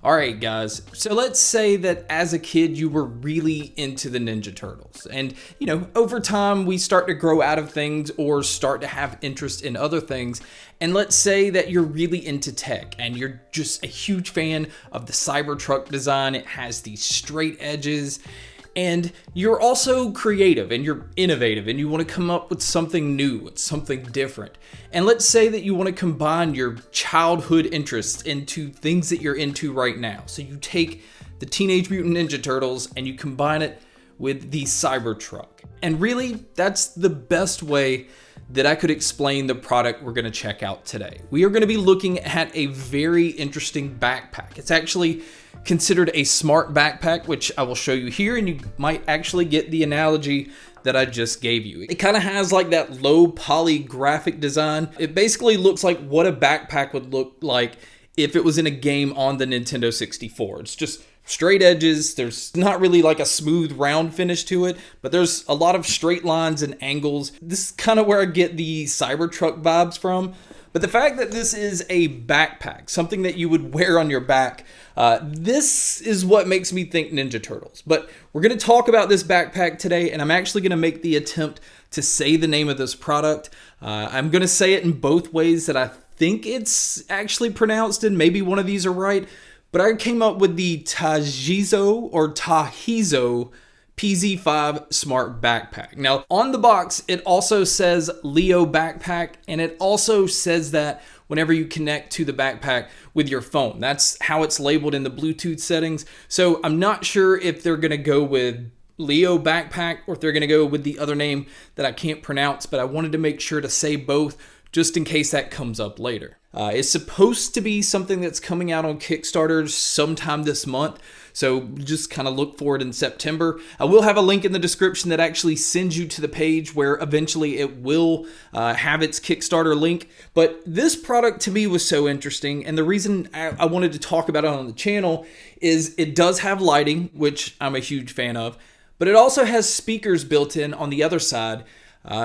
Alright guys, so let's say that as a kid you were really into the Ninja Turtles, and over time we start to grow out of things or start to have interest in other things, and let's say that you're really into tech and you're just a huge fan of the Cybertruck design. It has these straight edges, and you're also creative and you're innovative and you want to come up with something new, something different. And let's say that you want to combine your childhood interests into things that you're into right now. So you take the Teenage Mutant Ninja Turtles and you combine it with the Cybertruck. And really, that's the best way that I could explain the product we're going to check out today. We are going to be looking at a very interesting backpack. It's actually considered a smart backpack, which I will show you here, and you might actually get the analogy that I just gave you. It kind of has like that low poly graphic design. It basically looks like what a backpack would look like if it was in a game on the Nintendo 64. It's just straight edges. There's not really like a smooth round finish to it, but there's a lot of straight lines and angles. This is kind of where I get the Cybertruck vibes from. But the fact that this is a backpack, something that you would wear on your back, this is what makes me think Ninja Turtles. But we're going to talk about this backpack today, and I'm actually going to make the attempt to say the name of this product. I'm going to say it in both ways that I think it's actually pronounced in. Maybe one of these are right. But I came up with the Tajezzo PZ5 smart backpack. Now on the box, it also says Leo backpack, and it also says that whenever you connect to the backpack with your phone. That's how it's labeled in the Bluetooth settings. So I'm not sure if they're gonna go with Leo backpack or if they're gonna go with the other name that I can't pronounce, but I wanted to make sure to say both just in case that comes up later. It's supposed to be something that's coming out on Kickstarter sometime this month, so just kind of look for it in September. I will have a link in the description that actually sends you to the page where eventually it will have its Kickstarter link. But this product to me was so interesting, and the reason I wanted to talk about it on the channel is it does have lighting, which I'm a huge fan of, but it also has speakers built in on the other side,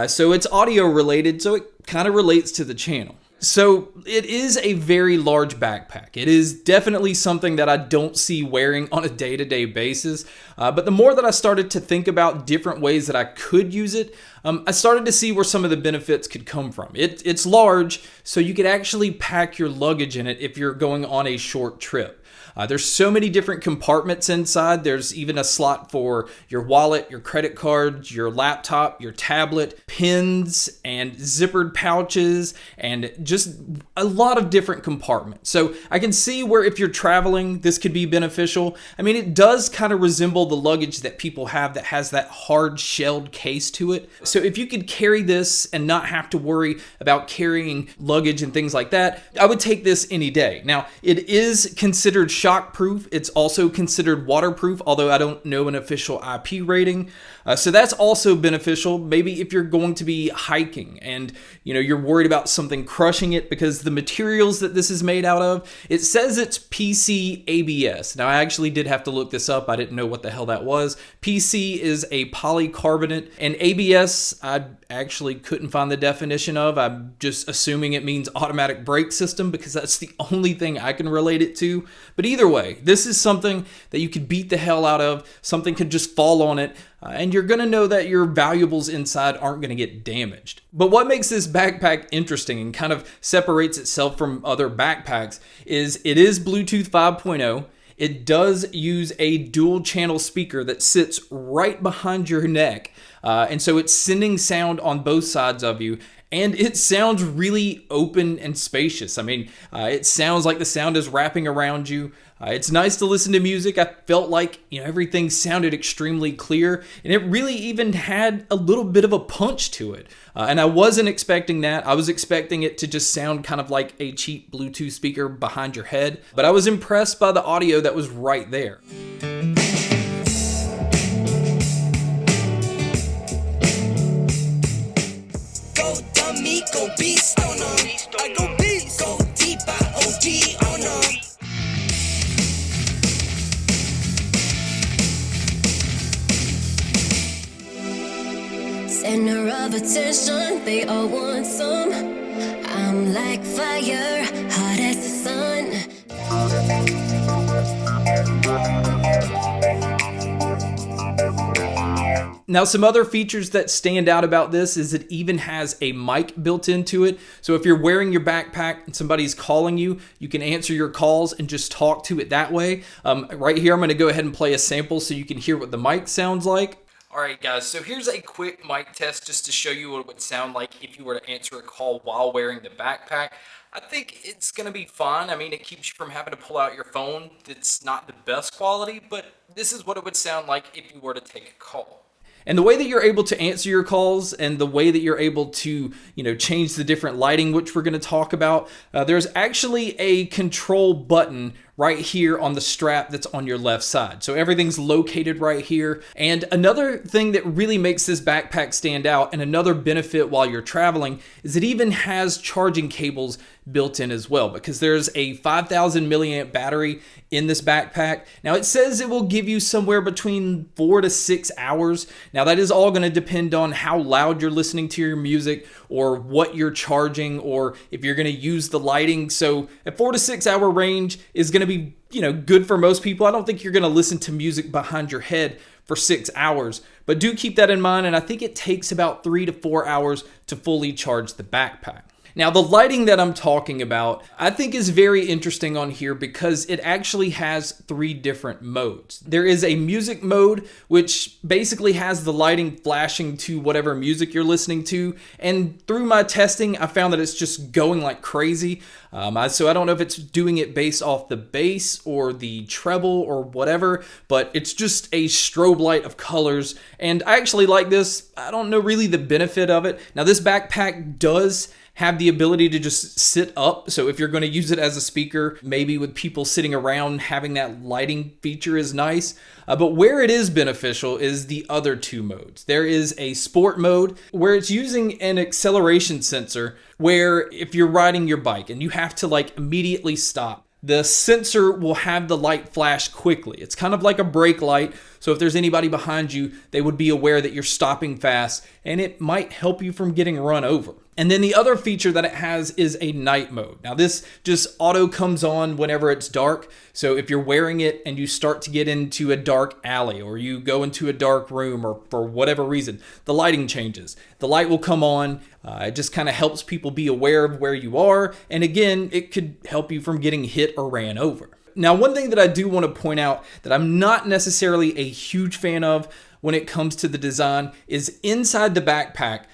so it's audio related, so it kind of relates to the channel. So it is a very large backpack. It is definitely something that I don't see wearing on a day-to-day basis. But the more that I started to think about different ways that I could use it, I started to see where some of the benefits could come from. It's large, so you could actually pack your luggage in it if you're going on a short trip. There's so many different compartments inside. There's even a slot for your wallet, your credit cards, your laptop, your tablet, pins, and zippered pouches, and just a lot of different compartments. So I can see where if you're traveling, this could be beneficial. I mean, it does kind of resemble the luggage that people have that has that hard shelled case to it. So if you could carry this and not have to worry about carrying luggage and things like that, I would take this any day. Now, it is considered shockproof. It's also considered waterproof, although I don't know an official IP rating. So that's also beneficial. Maybe if you're going to be hiking and you're worried about something crushing it, because the materials that this is made out of, it says it's PC ABS. Now I actually did have to look this up. I didn't know what the hell that was. PC is a polycarbonate, and ABS I actually couldn't find the definition of. I'm just assuming it means automatic brake system because that's the only thing I can relate it to. But either way, this is something that you could beat the hell out of. Something could just fall on it, and you're going to know that your valuables inside aren't going to get damaged. But what makes this backpack interesting and kind of separates itself from other backpacks is it is Bluetooth 5.0. It does use a dual channel speaker that sits right behind your neck. And so it's sending sound on both sides of you. And it sounds really open and spacious. I mean, it sounds like the sound is wrapping around you. It's nice to listen to music. I felt like everything sounded extremely clear, and it really even had a little bit of a punch to it. And I wasn't expecting that. I was expecting it to just sound kind of like a cheap Bluetooth speaker behind your head, but I was impressed by the audio that was right there. Go beast on them. I go beast. Go deep, I OD on them. Center of attention, they all want some. I'm like fire, hot as the sun. Now, some other features that stand out about this is it even has a mic built into it. So if you're wearing your backpack and somebody's calling you, you can answer your calls and just talk to it that way. Right here, I'm going to go ahead and play a sample so you can hear what the mic sounds like. All right, guys, so here's a quick mic test just to show you what it would sound like if you were to answer a call while wearing the backpack. I think it's going to be fun. I mean, it keeps you from having to pull out your phone. It's not the best quality, but this is what it would sound like if you were to take a call. And the way that you're able to answer your calls and the way that you're able to, change the different lighting, which we're going to talk about, there's actually a control button right here on the strap that's on your left side. So everything's located right here. And another thing that really makes this backpack stand out, and another benefit while you're traveling, is it even has charging cables built in as well, because there's a 5,000 milliamp battery in this backpack. Now it says it will give you somewhere between 4 to 6 hours. Now that is all going to depend on how loud you're listening to your music, or what you're charging, or if you're going to use the lighting. So a 4 to 6 hour range is going to be, good for most people. I don't think you're going to listen to music behind your head for 6 hours, but do keep that in mind. And I think it takes about 3 to 4 hours to fully charge the backpack. Now, the lighting that I'm talking about, I think is very interesting on here because it actually has 3 different modes. There is a music mode, which basically has the lighting flashing to whatever music you're listening to. And through my testing, I found that it's just going like crazy. So I don't know if it's doing it based off the bass or the treble or whatever, but it's just a strobe light of colors. And I actually like this. I don't know really the benefit of it. Now, this backpack does have the ability to just sit up. So if you're going to use it as a speaker, maybe with people sitting around, having that lighting feature is nice. But where it is beneficial is the other 2 modes. There is a sport mode where it's using an acceleration sensor, where if you're riding your bike and you have to immediately stop, the sensor will have the light flash quickly. It's kind of like a brake light. So if there's anybody behind you, they would be aware that you're stopping fast, and it might help you from getting run over. And then the other feature that it has is a night mode. Now this just auto comes on whenever it's dark. So if you're wearing it and you start to get into a dark alley, or you go into a dark room, or for whatever reason, the lighting changes. The light will come on. It just kind of helps people be aware of where you are. And again, it could help you from getting hit or ran over. Now, one thing that I do want to point out that I'm not necessarily a huge fan of when it comes to the design is inside the backpack,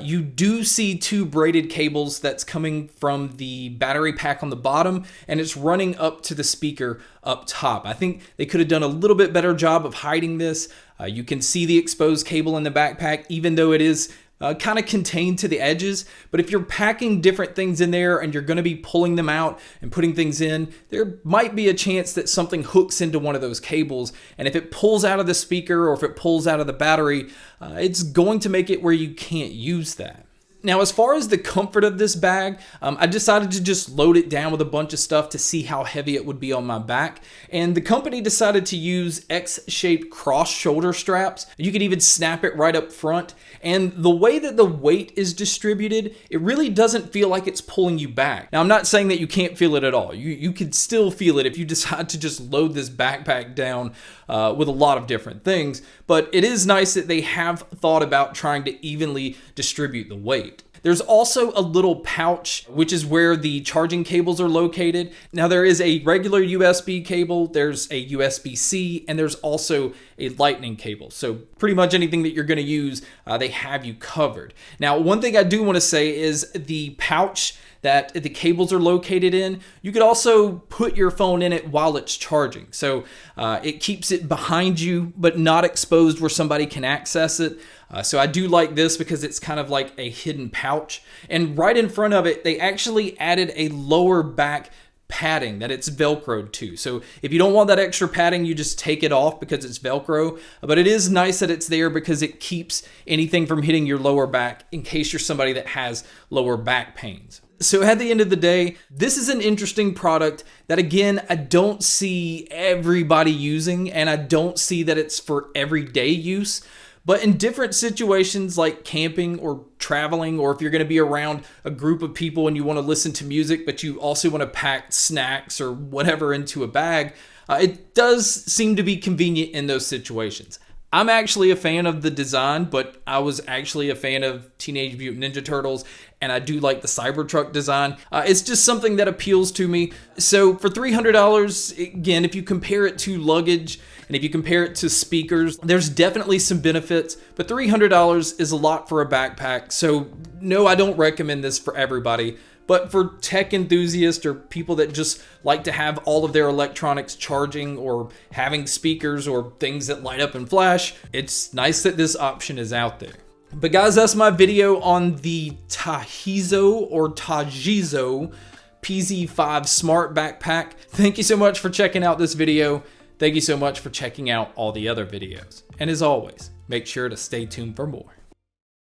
you do see 2 braided cables that's coming from the battery pack on the bottom, and it's running up to the speaker up top. I think they could have done a little bit better job of hiding this. You can see the exposed cable in the backpack, even though it is kind of contained to the edges. But if you're packing different things in there and you're going to be pulling them out and putting things in, there might be a chance that something hooks into one of those cables. And if it pulls out of the speaker, or if it pulls out of the battery, it's going to make it where you can't use that. Now, as far as the comfort of this bag, I decided to just load it down with a bunch of stuff to see how heavy it would be on my back. And the company decided to use X-shaped cross shoulder straps. You could even snap it right up front. And the way that the weight is distributed, it really doesn't feel like it's pulling you back. Now, I'm not saying that you can't feel it at all. You could still feel it if you decide to just load this backpack down with a lot of different things. But it is nice that they have thought about trying to evenly distribute the weight. There's also a little pouch, which is where the charging cables are located. Now, there is a regular USB cable, there's a USB-C, and there's also a lightning cable. So pretty much anything that you're going to use, they have you covered. Now, one thing I do want to say is the pouch that the cables are located in, you could also put your phone in it while it's charging. So it keeps it behind you, but not exposed where somebody can access it. So I do like this because it's kind of like a hidden pouch. And right in front of it, they actually added a lower back padding that it's Velcroed to. So if you don't want that extra padding, you just take it off because it's Velcro. But it is nice that it's there because it keeps anything from hitting your lower back in case you're somebody that has lower back pains. So at the end of the day, this is an interesting product that, again, I don't see everybody using, and I don't see that it's for everyday use. But in different situations like camping or traveling, or if you're going to be around a group of people and you want to listen to music, but you also want to pack snacks or whatever into a bag, it does seem to be convenient in those situations. I'm actually a fan of the design, but I was actually a fan of Teenage Mutant Ninja Turtles, and I do like the Cybertruck design. It's just something that appeals to me. So for $300, again, if you compare it to luggage, and if you compare it to speakers, there's definitely some benefits, but $300 is a lot for a backpack. So no, I don't recommend this for everybody. But for tech enthusiasts or people that just like to have all of their electronics charging or having speakers or things that light up and flash, it's nice that this option is out there. But guys, that's my video on the Tajezzo PZ5 Smart Backpack. Thank you so much for checking out this video. Thank you so much for checking out all the other videos. And as always, make sure to stay tuned for more.